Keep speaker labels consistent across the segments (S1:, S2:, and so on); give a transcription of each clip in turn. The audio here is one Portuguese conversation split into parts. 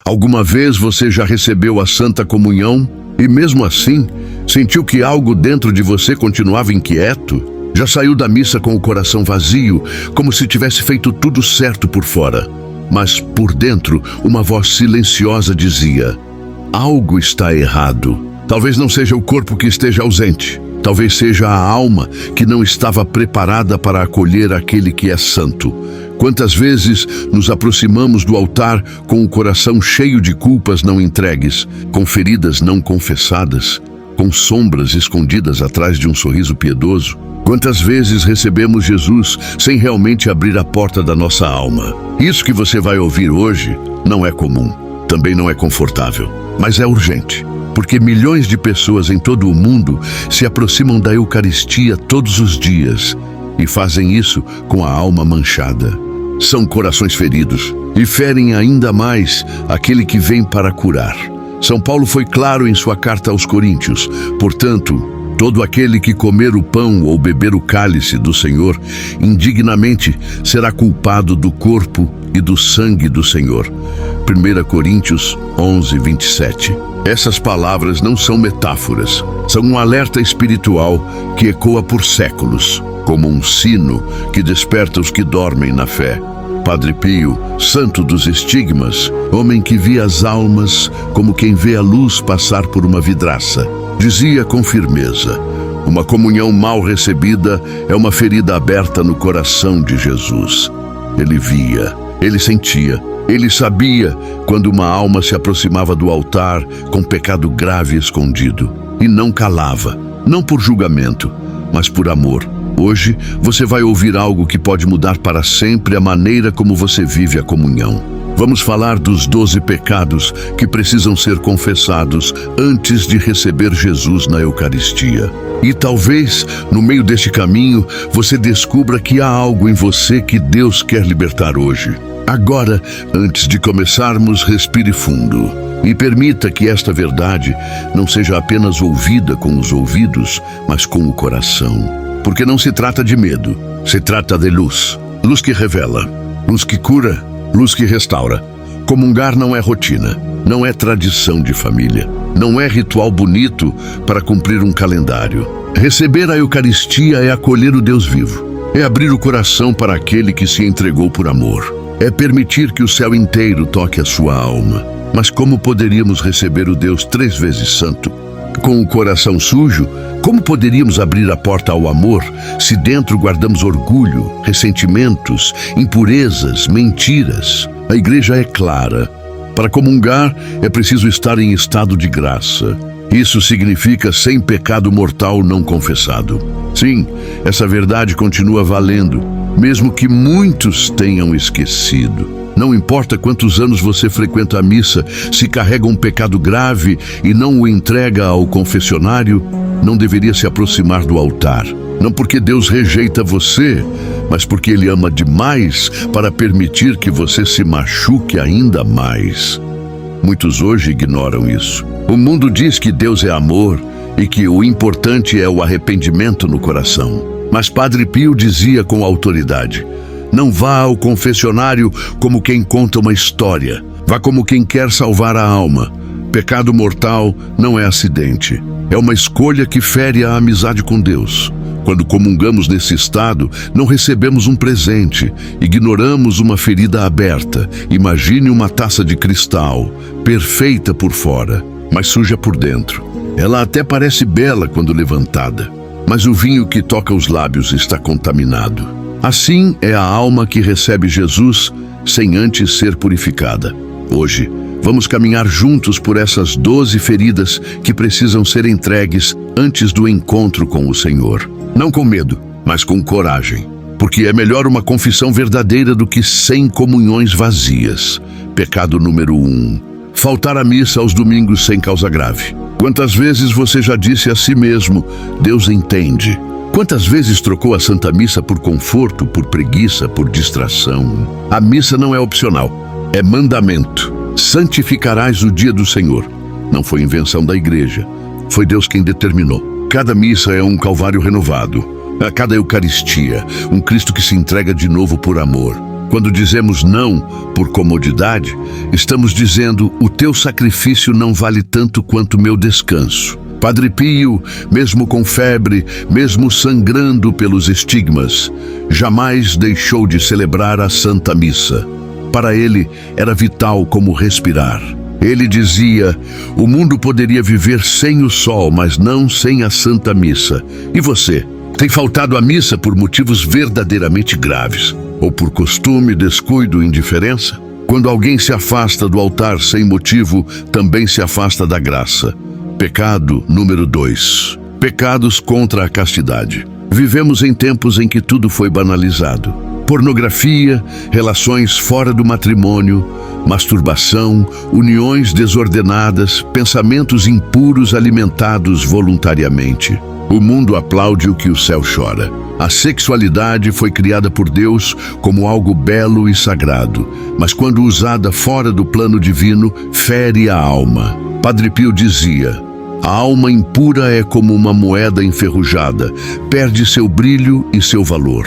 S1: Alguma vez você já recebeu a Santa Comunhão e mesmo assim sentiu que algo dentro de você continuava inquieto? Já saiu da missa com o coração vazio, como se tivesse feito tudo certo por fora, mas por dentro uma voz silenciosa dizia: algo está errado. Talvez não seja o corpo que esteja ausente, talvez seja a alma que não estava preparada para acolher aquele que é santo. Quantas vezes nos aproximamos do altar com o coração cheio de culpas não entregues, com feridas não confessadas, com sombras escondidas atrás de um sorriso piedoso? Quantas vezes recebemos Jesus sem realmente abrir a porta da nossa alma? Isso que você vai ouvir hoje não é comum, também não é confortável, mas é urgente. Porque milhões de pessoas em todo o mundo se aproximam da Eucaristia todos os dias e fazem isso com a alma manchada. São corações feridos e ferem ainda mais aquele que vem para curar. São Paulo foi claro em sua carta aos Coríntios: portanto, todo aquele que comer o pão ou beber o cálice do Senhor indignamente será culpado do corpo e do sangue do Senhor. 1 Coríntios 11, 27. Essas palavras não são metáforas, são um alerta espiritual que ecoa por séculos, como um sino que desperta os que dormem na fé. Padre Pio, santo dos estigmas, homem que via as almas como quem vê a luz passar por uma vidraça, dizia com firmeza: uma comunhão mal recebida é uma ferida aberta no coração de Jesus. Ele via, ele sentia, ele sabia quando uma alma se aproximava do altar com pecado grave escondido, e não calava, não por julgamento, mas por amor. Hoje você vai ouvir algo que pode mudar para sempre a maneira como você vive a comunhão. Vamos falar dos 12 pecados que precisam ser confessados antes de receber Jesus na Eucaristia. E talvez, no meio deste caminho, você descubra que há algo em você que Deus quer libertar hoje. Agora, antes de começarmos, respire fundo e permita que esta verdade não seja apenas ouvida com os ouvidos, mas com o coração. Porque não se trata de medo, se trata de luz. Luz que revela, luz que cura, luz que restaura. Comungar não é rotina, não é tradição de família, não é ritual bonito para cumprir um calendário. Receber a Eucaristia é acolher o Deus vivo, é abrir o coração para aquele que se entregou por amor, é permitir que o céu inteiro toque a sua alma. Mas como poderíamos receber o Deus 3 vezes santo? Com o coração sujo, como poderíamos abrir a porta ao amor se dentro guardamos orgulho, ressentimentos, impurezas, mentiras? A Igreja é clara. Para comungar é preciso estar em estado de graça. Isso significa sem pecado mortal não confessado. Sim, essa verdade continua valendo, mesmo que muitos tenham esquecido. Não importa quantos anos você frequenta a missa, se carrega um pecado grave e não o entrega ao confessionário, não deveria se aproximar do altar. Não porque Deus rejeita você, mas porque Ele ama demais para permitir que você se machuque ainda mais. Muitos hoje ignoram isso. O mundo diz que Deus é amor e que o importante é o arrependimento no coração. Mas Padre Pio dizia com autoridade: não vá ao confessionário como quem conta uma história. Vá como quem quer salvar a alma. Pecado mortal não é acidente. É uma escolha que fere a amizade com Deus. Quando comungamos nesse estado, não recebemos um presente, ignoramos uma ferida aberta. Imagine uma taça de cristal, perfeita por fora, mas suja por dentro. Ela até parece bela quando levantada, mas o vinho que toca os lábios está contaminado. Assim é a alma que recebe Jesus sem antes ser purificada. Hoje, vamos caminhar juntos por essas 12 feridas que precisam ser entregues antes do encontro com o Senhor. Não com medo, mas com coragem. Porque é melhor uma confissão verdadeira do que 100 comunhões vazias. Pecado número 1. Faltar à missa aos domingos sem causa grave. Quantas vezes você já disse a si mesmo: Deus entende? Quantas vezes trocou a Santa Missa por conforto, por preguiça, por distração? A missa não é opcional, é mandamento. Santificarás o dia do Senhor. Não foi invenção da Igreja, foi Deus quem determinou. Cada missa é um calvário renovado. A cada Eucaristia, um Cristo que se entrega de novo por amor. Quando dizemos não por comodidade, estamos dizendo: o teu sacrifício não vale tanto quanto o meu descanso. Padre Pio, mesmo com febre, mesmo sangrando pelos estigmas, jamais deixou de celebrar a Santa Missa. Para ele, era vital como respirar. Ele dizia: o mundo poderia viver sem o sol, mas não sem a Santa Missa. E você? Tem faltado à missa por motivos verdadeiramente graves? Ou por costume, descuido, indiferença? Quando alguém se afasta do altar sem motivo, também se afasta da graça. Pecado número 2. Pecados contra a castidade. Vivemos em tempos em que tudo foi banalizado. Pornografia, relações fora do matrimônio, masturbação, uniões desordenadas, pensamentos impuros alimentados voluntariamente. O mundo aplaude o que o céu chora. A sexualidade foi criada por Deus como algo belo e sagrado, mas quando usada fora do plano divino, fere a alma. Padre Pio dizia: a alma impura é como uma moeda enferrujada, perde seu brilho e seu valor.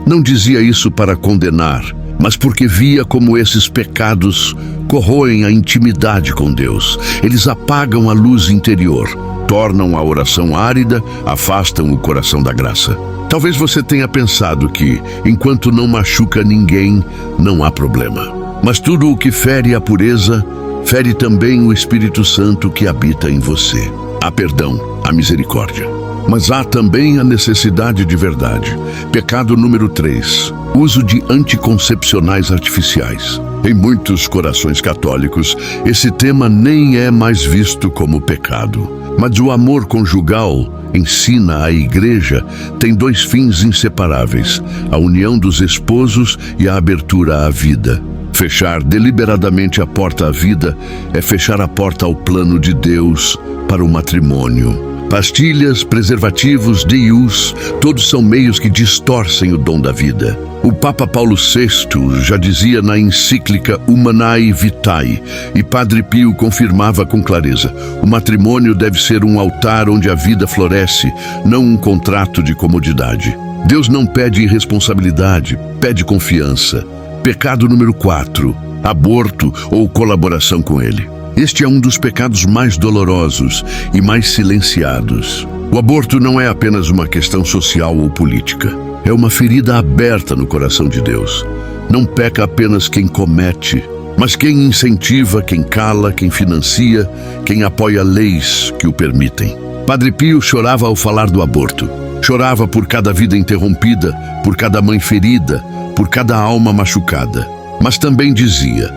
S1: Não dizia isso para condenar, mas porque via como esses pecados corroem a intimidade com Deus. Eles apagam a luz interior, tornam a oração árida, afastam o coração da graça. Talvez você tenha pensado que, enquanto não machuca ninguém, não há problema. Mas tudo o que fere a pureza, fere também o Espírito Santo que habita em você. Há perdão, há misericórdia. Mas há também a necessidade de verdade. Pecado número 3. Uso de anticoncepcionais artificiais. Em muitos corações católicos, esse tema nem é mais visto como pecado. Mas o amor conjugal, ensina a Igreja, tem 2 fins inseparáveis: a união dos esposos e a abertura à vida. Fechar deliberadamente a porta à vida é fechar a porta ao plano de Deus para o matrimônio. Pastilhas, preservativos, DIUs, todos são meios que distorcem o dom da vida. O Papa Paulo VI já dizia na encíclica Humanae Vitae, e Padre Pio confirmava com clareza: o matrimônio deve ser um altar onde a vida floresce, não um contrato de comodidade. Deus não pede irresponsabilidade, pede confiança. Pecado número 4. Aborto ou colaboração com ele. Este é um dos pecados mais dolorosos e mais silenciados. O aborto não é apenas uma questão social ou política. É uma ferida aberta no coração de Deus. Não peca apenas quem comete, mas quem incentiva, quem cala, quem financia, quem apoia leis que o permitem. Padre Pio chorava ao falar do aborto. Chorava por cada vida interrompida, por cada mãe ferida, por cada alma machucada. Mas também dizia: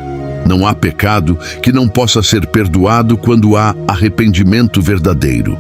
S1: não há pecado que não possa ser perdoado quando há arrependimento verdadeiro.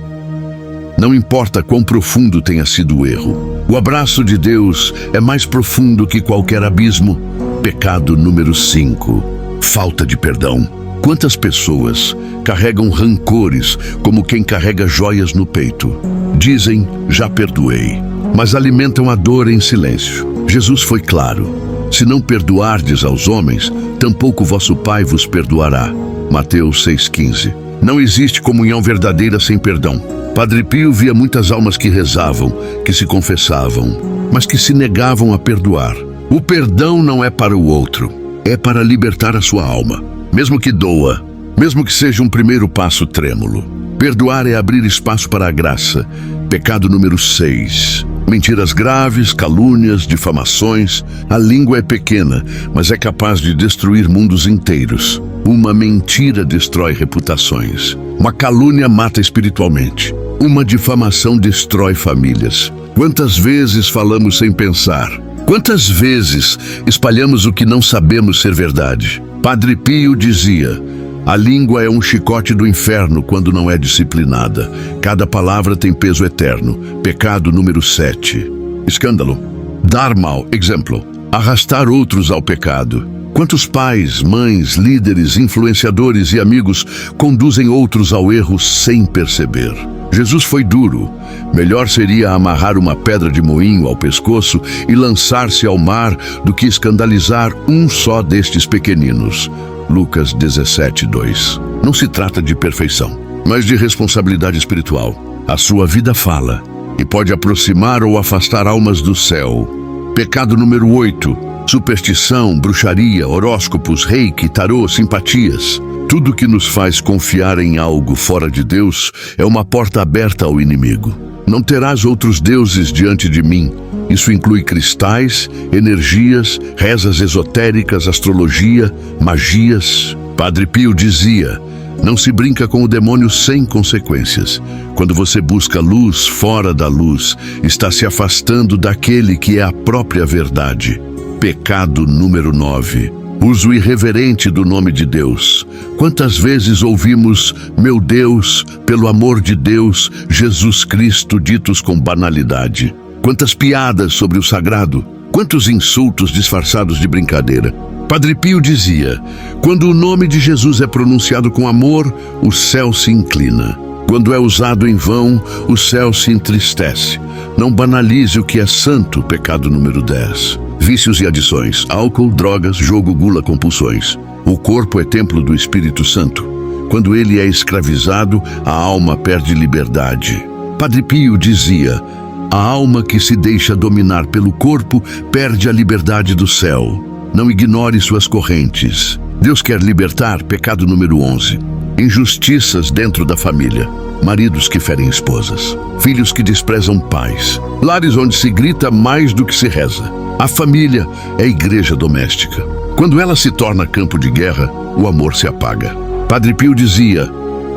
S1: Não importa quão profundo tenha sido o erro. O abraço de Deus é mais profundo que qualquer abismo. Pecado número 5. Falta de perdão. Quantas pessoas carregam rancores como quem carrega joias no peito? Dizem: já perdoei, mas alimentam a dor em silêncio. Jesus foi claro: se não perdoardes aos homens, tampouco vosso Pai vos perdoará. Mateus 6,15. Não existe comunhão verdadeira sem perdão. Padre Pio via muitas almas que rezavam, que se confessavam, mas que se negavam a perdoar. O perdão não é para o outro, é para libertar a sua alma. Mesmo que doa, mesmo que seja um primeiro passo trêmulo. Perdoar é abrir espaço para a graça. Pecado número 6. Mentiras graves, calúnias, difamações. A língua é pequena, mas é capaz de destruir mundos inteiros. Uma mentira destrói reputações. Uma calúnia mata espiritualmente. Uma difamação destrói famílias. Quantas vezes falamos sem pensar? Quantas vezes espalhamos o que não sabemos ser verdade? Padre Pio dizia: a língua é um chicote do inferno quando não é disciplinada. Cada palavra tem peso eterno. Pecado número 7. Escândalo. Dar mal, exemplo. Arrastar outros ao pecado. Quantos pais, mães, líderes, influenciadores e amigos conduzem outros ao erro sem perceber? Jesus foi duro. Melhor seria amarrar uma pedra de moinho ao pescoço e lançar-se ao mar do que escandalizar um só destes pequeninos. Lucas 17:2. Não se trata de perfeição, mas de responsabilidade espiritual. A sua vida fala e pode aproximar ou afastar almas do céu. Pecado número 8. Superstição, bruxaria, horóscopos, reiki, tarô, simpatias. Tudo que nos faz confiar em algo fora de Deus é uma porta aberta ao inimigo. Não terás outros deuses diante de mim. Isso inclui cristais, energias, rezas esotéricas, astrologia, magias. Padre Pio dizia: não se brinca com o demônio sem consequências. Quando você busca luz fora da luz, está se afastando daquele que é a própria verdade. Pecado número 9. Uso irreverente do nome de Deus. Quantas vezes ouvimos, meu Deus, pelo amor de Deus, Jesus Cristo, ditos com banalidade? Quantas piadas sobre o sagrado? Quantos insultos disfarçados de brincadeira? Padre Pio dizia: quando o nome de Jesus é pronunciado com amor, o céu se inclina. Quando é usado em vão, o céu se entristece. Não banalize o que é santo. Pecado número 10. Vícios e adições: álcool, drogas, jogo, gula, compulsões. O corpo é templo do Espírito Santo. Quando ele é escravizado, a alma perde liberdade. Padre Pio dizia: a alma que se deixa dominar pelo corpo perde a liberdade do céu. Não ignore suas correntes. Deus quer libertar. Pecado número 11. Injustiças dentro da família. Maridos que ferem esposas. Filhos que desprezam pais. Lares onde se grita mais do que se reza. A família é igreja doméstica. Quando ela se torna campo de guerra, o amor se apaga. Padre Pio dizia: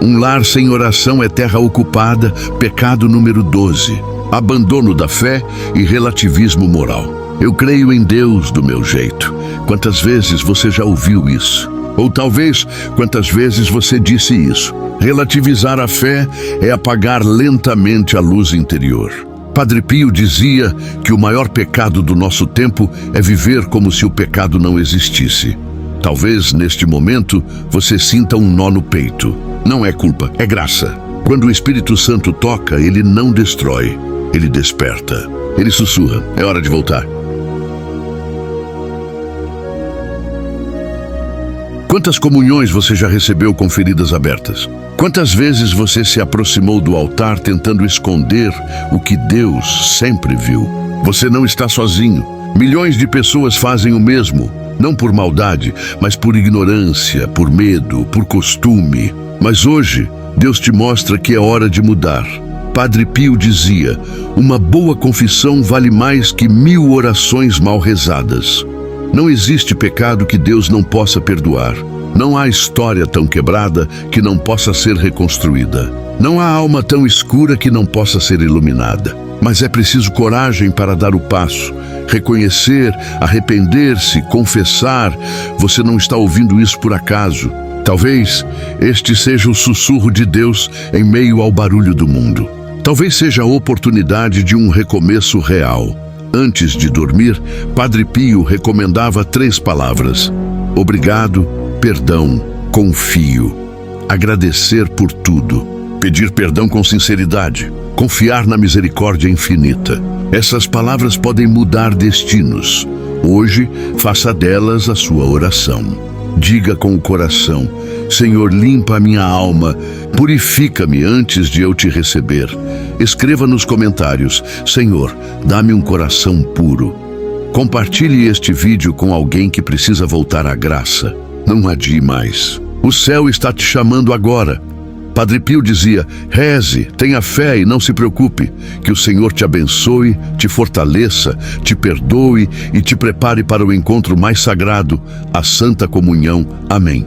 S1: um lar sem oração é terra ocupada. Pecado número 12. Abandono da fé e relativismo moral. Eu creio em Deus do meu jeito. Quantas vezes você já ouviu isso? Ou talvez, quantas vezes você disse isso? Relativizar a fé é apagar lentamente a luz interior. Padre Pio dizia que o maior pecado do nosso tempo é viver como se o pecado não existisse. Talvez, neste momento, você sinta um nó no peito. Não é culpa, é graça. Quando o Espírito Santo toca, ele não destrói, ele desperta. Ele sussurra: é hora de voltar. Quantas comunhões você já recebeu com feridas abertas? Quantas vezes você se aproximou do altar tentando esconder o que Deus sempre viu? Você não está sozinho. Milhões de pessoas fazem o mesmo, não por maldade, mas por ignorância, por medo, por costume. Mas hoje, Deus te mostra que é hora de mudar. Padre Pio dizia: uma boa confissão vale mais que 1000 orações mal rezadas. Não existe pecado que Deus não possa perdoar. Não há história tão quebrada que não possa ser reconstruída. Não há alma tão escura que não possa ser iluminada. Mas é preciso coragem para dar o passo, reconhecer, arrepender-se, confessar. Você não está ouvindo isso por acaso. Talvez este seja o sussurro de Deus em meio ao barulho do mundo. Talvez seja a oportunidade de um recomeço real. Antes de dormir, Padre Pio recomendava 3 palavras: obrigado, perdão, confio. Agradecer por tudo. Pedir perdão com sinceridade. Confiar na misericórdia infinita. Essas palavras podem mudar destinos. Hoje, faça delas a sua oração. Diga com o coração: Senhor, limpa a minha alma, purifica-me antes de eu te receber. Escreva nos comentários: Senhor, dá-me um coração puro. Compartilhe este vídeo com alguém que precisa voltar à graça. Não adie mais. O céu está te chamando agora. Padre Pio dizia: reze, tenha fé e não se preocupe. Que o Senhor te abençoe, te fortaleça, te perdoe e te prepare para o encontro mais sagrado, a Santa Comunhão. Amém.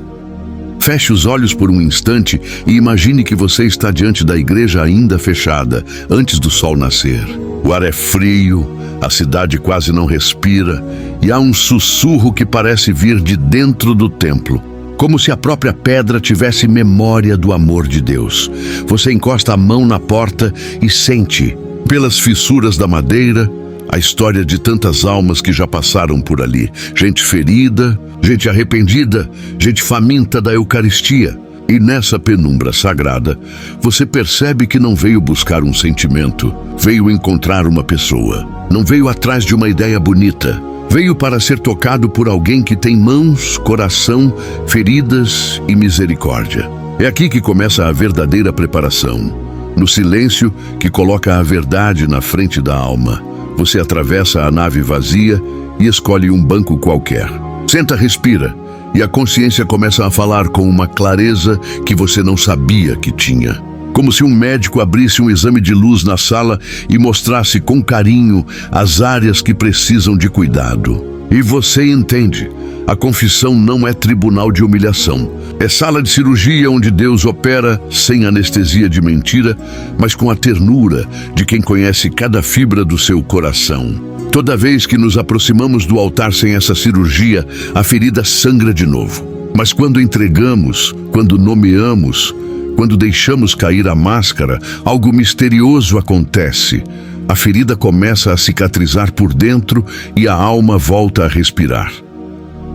S1: Feche os olhos por um instante e imagine que você está diante da igreja ainda fechada, antes do sol nascer. O ar é frio, a cidade quase não respira e há um sussurro que parece vir de dentro do templo, como se a própria pedra tivesse memória do amor de Deus. Você encosta a mão na porta e sente, pelas fissuras da madeira, a história de tantas almas que já passaram por ali. Gente ferida, gente arrependida, gente faminta da Eucaristia. E nessa penumbra sagrada, você percebe que não veio buscar um sentimento, veio encontrar uma pessoa. Não veio atrás de uma ideia bonita. Veio para ser tocado por alguém que tem mãos, coração, feridas e misericórdia. É aqui que começa a verdadeira preparação. No silêncio que coloca a verdade na frente da alma. Você atravessa a nave vazia e escolhe um banco qualquer. Senta, respira, e a consciência começa a falar com uma clareza que você não sabia que tinha. Como se um médico abrisse um exame de luz na sala e mostrasse com carinho as áreas que precisam de cuidado. E você entende. A confissão não é tribunal de humilhação. É sala de cirurgia onde Deus opera sem anestesia de mentira, mas com a ternura de quem conhece cada fibra do seu coração. Toda vez que nos aproximamos do altar sem essa cirurgia, a ferida sangra de novo. Mas quando entregamos, quando nomeamos, quando deixamos cair a máscara, algo misterioso acontece. A ferida começa a cicatrizar por dentro e a alma volta a respirar.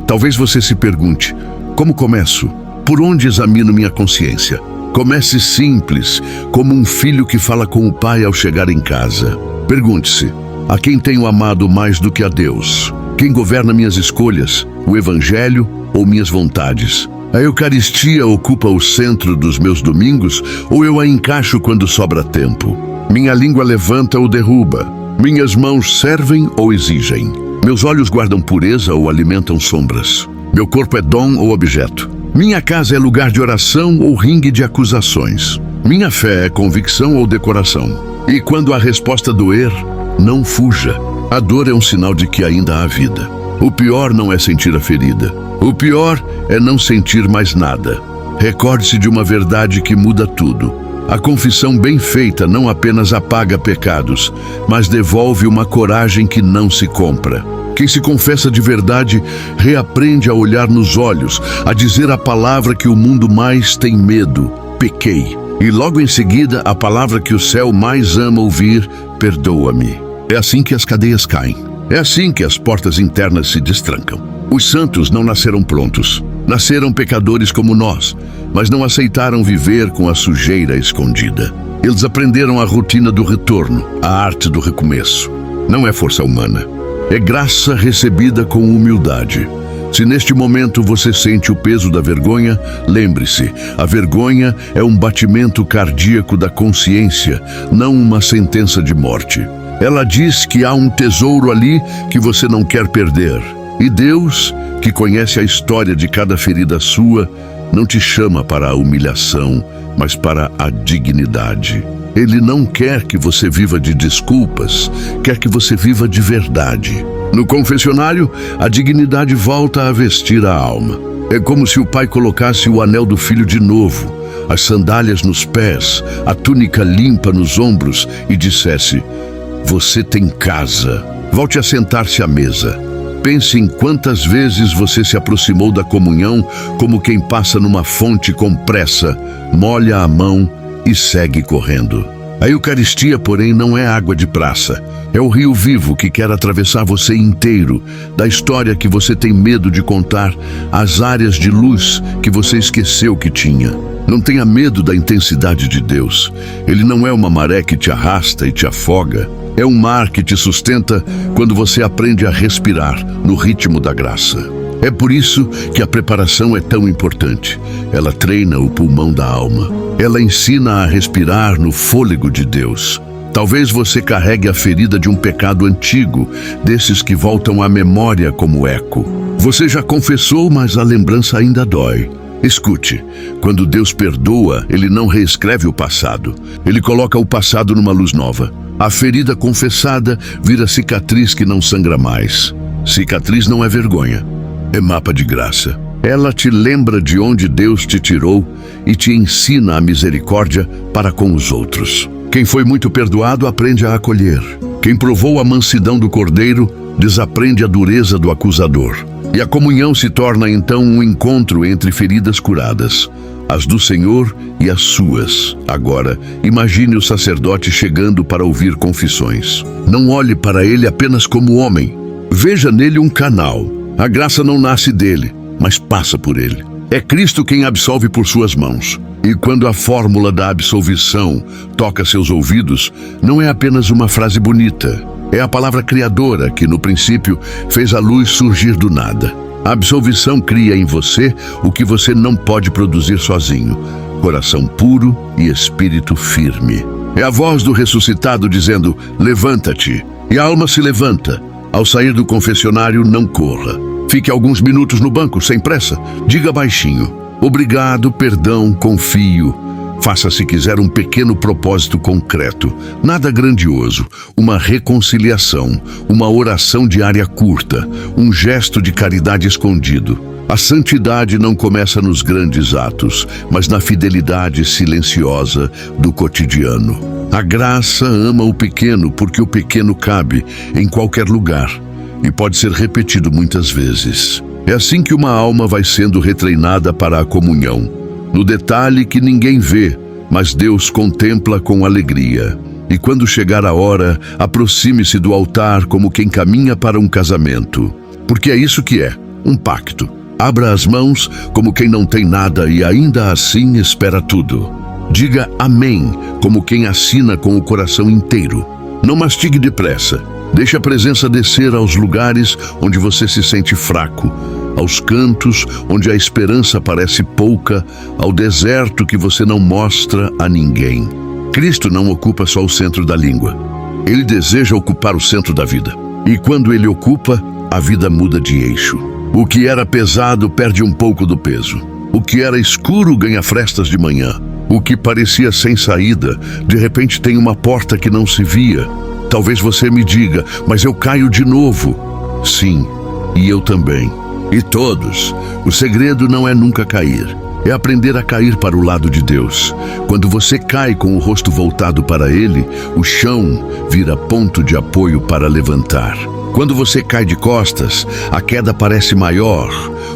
S1: Talvez você se pergunte, como começo? Por onde examino minha consciência? Comece simples, como um filho que fala com o pai ao chegar em casa. Pergunte-se, a quem tenho amado mais do que a Deus? Quem governa minhas escolhas, o Evangelho ou minhas vontades? A Eucaristia ocupa o centro dos meus domingos ou eu a encaixo quando sobra tempo? Minha língua levanta ou derruba? Minhas mãos servem ou exigem? Meus olhos guardam pureza ou alimentam sombras? Meu corpo é dom ou objeto? Minha casa é lugar de oração ou ringue de acusações? Minha fé é convicção ou decoração? E quando a resposta doer, não fuja. A dor é um sinal de que ainda há vida. O pior não é sentir a ferida. O pior é não sentir mais nada. Recorde-se de uma verdade que muda tudo. A confissão bem feita não apenas apaga pecados, mas devolve uma coragem que não se compra. Quem se confessa de verdade reaprende a olhar nos olhos, a dizer a palavra que o mundo mais tem medo: pequei. E logo em seguida, a palavra que o céu mais ama ouvir: perdoa-me. É assim que as cadeias caem. É assim que as portas internas se destrancam. Os santos não nasceram prontos. Nasceram pecadores como nós, mas não aceitaram viver com a sujeira escondida. Eles aprenderam a rotina do retorno, a arte do recomeço. Não é força humana. É graça recebida com humildade. Se neste momento você sente o peso da vergonha, lembre-se, a vergonha é um batimento cardíaco da consciência, não uma sentença de morte. Ela diz que há um tesouro ali que você não quer perder. E Deus, que conhece a história de cada ferida sua, não te chama para a humilhação, mas para a dignidade. Ele não quer que você viva de desculpas, quer que você viva de verdade. No confessionário, a dignidade volta a vestir a alma. É como se o pai colocasse o anel do filho de novo, as sandálias nos pés, a túnica limpa nos ombros e dissesse: você tem casa. Volte a sentar-se à mesa. Pense em quantas vezes você se aproximou da comunhão como quem passa numa fonte com pressa, molha a mão e segue correndo. A Eucaristia, porém, não é água de praça. É o rio vivo que quer atravessar você inteiro, da história que você tem medo de contar, às áreas de luz que você esqueceu que tinha. Não tenha medo da intensidade de Deus. Ele não é uma maré que te arrasta e te afoga. É um mar que te sustenta quando você aprende a respirar no ritmo da graça. É por isso que a preparação é tão importante. Ela treina o pulmão da alma. Ela ensina a respirar no fôlego de Deus. Talvez você carregue a ferida de um pecado antigo, desses que voltam à memória como eco. Você já confessou, mas a lembrança ainda dói. Escute, quando Deus perdoa, Ele não reescreve o passado. Ele coloca o passado numa luz nova. A ferida confessada vira cicatriz que não sangra mais. Cicatriz não é vergonha, é mapa de graça. Ela te lembra de onde Deus te tirou e te ensina a misericórdia para com os outros. Quem foi muito perdoado aprende a acolher. Quem provou a mansidão do Cordeiro desaprende a dureza do acusador. E a comunhão se torna então um encontro entre feridas curadas, as do Senhor e as suas. Agora, imagine o sacerdote chegando para ouvir confissões. Não olhe para ele apenas como homem. Veja nele um canal. A graça não nasce dele, mas passa por ele. É Cristo quem absolve por suas mãos. E quando a fórmula da absolvição toca seus ouvidos, não é apenas uma frase bonita. É a palavra criadora que, no princípio, fez a luz surgir do nada. A absolvição cria em você o que você não pode produzir sozinho: coração puro e espírito firme. É a voz do ressuscitado dizendo: levanta-te. E a alma se levanta. Ao sair do confessionário, não corra. Fique alguns minutos no banco, sem pressa. Diga baixinho: obrigado, perdão, confio. Faça, se quiser, um pequeno propósito concreto. Nada grandioso. Uma reconciliação, uma oração diária curta, um gesto de caridade escondido. A santidade não começa nos grandes atos, mas na fidelidade silenciosa do cotidiano. A graça ama o pequeno, porque o pequeno cabe em qualquer lugar e pode ser repetido muitas vezes. É assim que uma alma vai sendo retreinada para a comunhão, no detalhe que ninguém vê, mas Deus contempla com alegria. E quando chegar a hora, aproxime-se do altar como quem caminha para um casamento, porque é isso que é, um pacto. Abra as mãos como quem não tem nada e ainda assim espera tudo. Diga amém como quem assina com o coração inteiro. Não mastigue depressa. Deixe a presença descer aos lugares onde você se sente fraco, aos cantos onde a esperança parece pouca, ao deserto que você não mostra a ninguém. Cristo não ocupa só o centro da língua. Ele deseja ocupar o centro da vida. E quando ele ocupa, a vida muda de eixo. O que era pesado perde um pouco do peso. O que era escuro ganha frestas de manhã. O que parecia sem saída, de repente tem uma porta que não se via. Talvez você me diga: mas eu caio de novo. Sim, e eu também. E todos. O segredo não é nunca cair. É aprender a cair para o lado de Deus. Quando você cai com o rosto voltado para Ele, o chão vira ponto de apoio para levantar. Quando você cai de costas, a queda parece maior,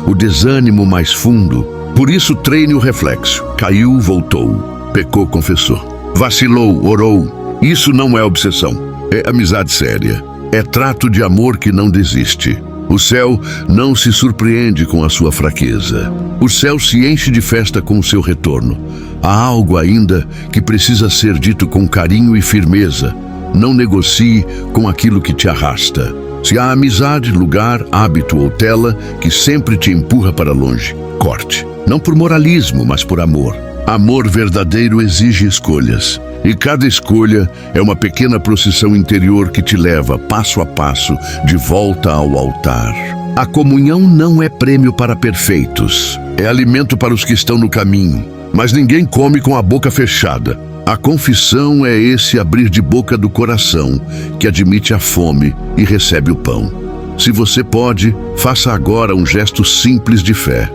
S1: o desânimo mais fundo. Por isso, treine o reflexo. Caiu, voltou. Pecou, confessou. Vacilou, orou. Isso não é obsessão. É amizade séria. É trato de amor que não desiste. O céu não se surpreende com a sua fraqueza. O céu se enche de festa com o seu retorno. Há algo ainda que precisa ser dito com carinho e firmeza. Não negocie com aquilo que te arrasta. Se há amizade, lugar, hábito ou tela que sempre te empurra para longe, corte. Não por moralismo, mas por amor. Amor verdadeiro exige escolhas. E cada escolha é uma pequena procissão interior que te leva, passo a passo, de volta ao altar. A comunhão não é prêmio para perfeitos. É alimento para os que estão no caminho. Mas ninguém come com a boca fechada. A confissão é esse abrir de boca do coração, que admite a fome e recebe o pão. Se você pode, faça agora um gesto simples de fé.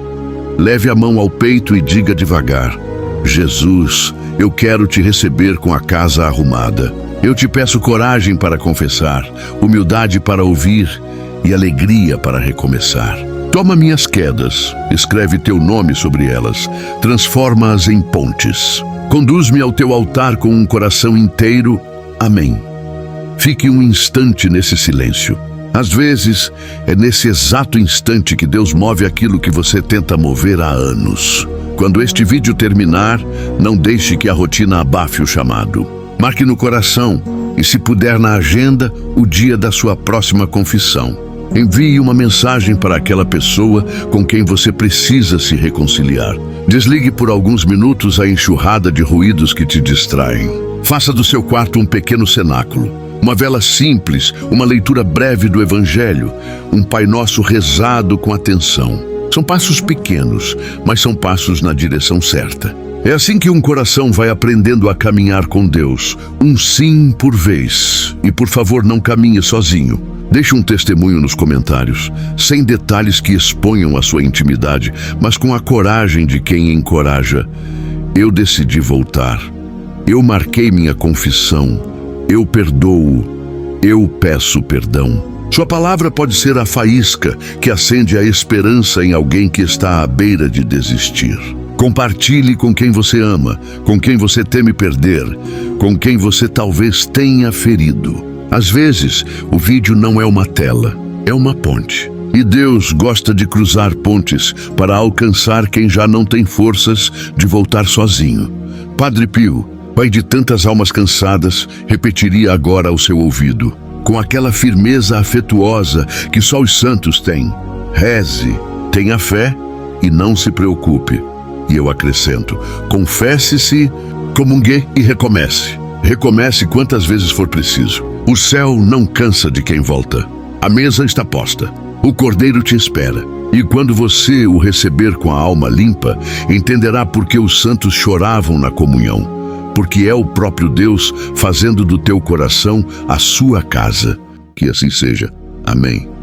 S1: Leve a mão ao peito e diga devagar: Jesus, eu quero te receber com a casa arrumada. Eu te peço coragem para confessar, humildade para ouvir e alegria para recomeçar. Toma minhas quedas, escreve teu nome sobre elas, transforma-as em pontes. Conduz-me ao teu altar com um coração inteiro. Amém. Fique um instante nesse silêncio. Às vezes, é nesse exato instante que Deus move aquilo que você tenta mover há anos. Quando este vídeo terminar, não deixe que a rotina abafe o chamado. Marque no coração e, se puder, na agenda, o dia da sua próxima confissão. Envie uma mensagem para aquela pessoa com quem você precisa se reconciliar. Desligue por alguns minutos a enxurrada de ruídos que te distraem. Faça do seu quarto um pequeno cenáculo. Uma vela simples, uma leitura breve do Evangelho, um Pai Nosso rezado com atenção. São passos pequenos, mas são passos na direção certa. É assim que um coração vai aprendendo a caminhar com Deus, um sim por vez. E por favor, não caminhe sozinho. Deixe um testemunho nos comentários, sem detalhes que exponham a sua intimidade, mas com a coragem de quem encoraja. Eu decidi voltar. Eu marquei minha confissão. Eu perdoo. Eu peço perdão. Sua palavra pode ser a faísca que acende a esperança em alguém que está à beira de desistir. Compartilhe com quem você ama, com quem você teme perder, com quem você talvez tenha ferido. Às vezes, o vídeo não é uma tela, é uma ponte. E Deus gosta de cruzar pontes para alcançar quem já não tem forças de voltar sozinho. Padre Pio, pai de tantas almas cansadas, repetiria agora ao seu ouvido, com aquela firmeza afetuosa que só os santos têm: reze, tenha fé e não se preocupe. E eu acrescento: confesse-se, comungue e recomece. Recomece quantas vezes for preciso. O céu não cansa de quem volta. A mesa está posta. O Cordeiro te espera. E quando você o receber com a alma limpa, entenderá por que os santos choravam na comunhão. Porque é o próprio Deus fazendo do teu coração a sua casa. Que assim seja. Amém.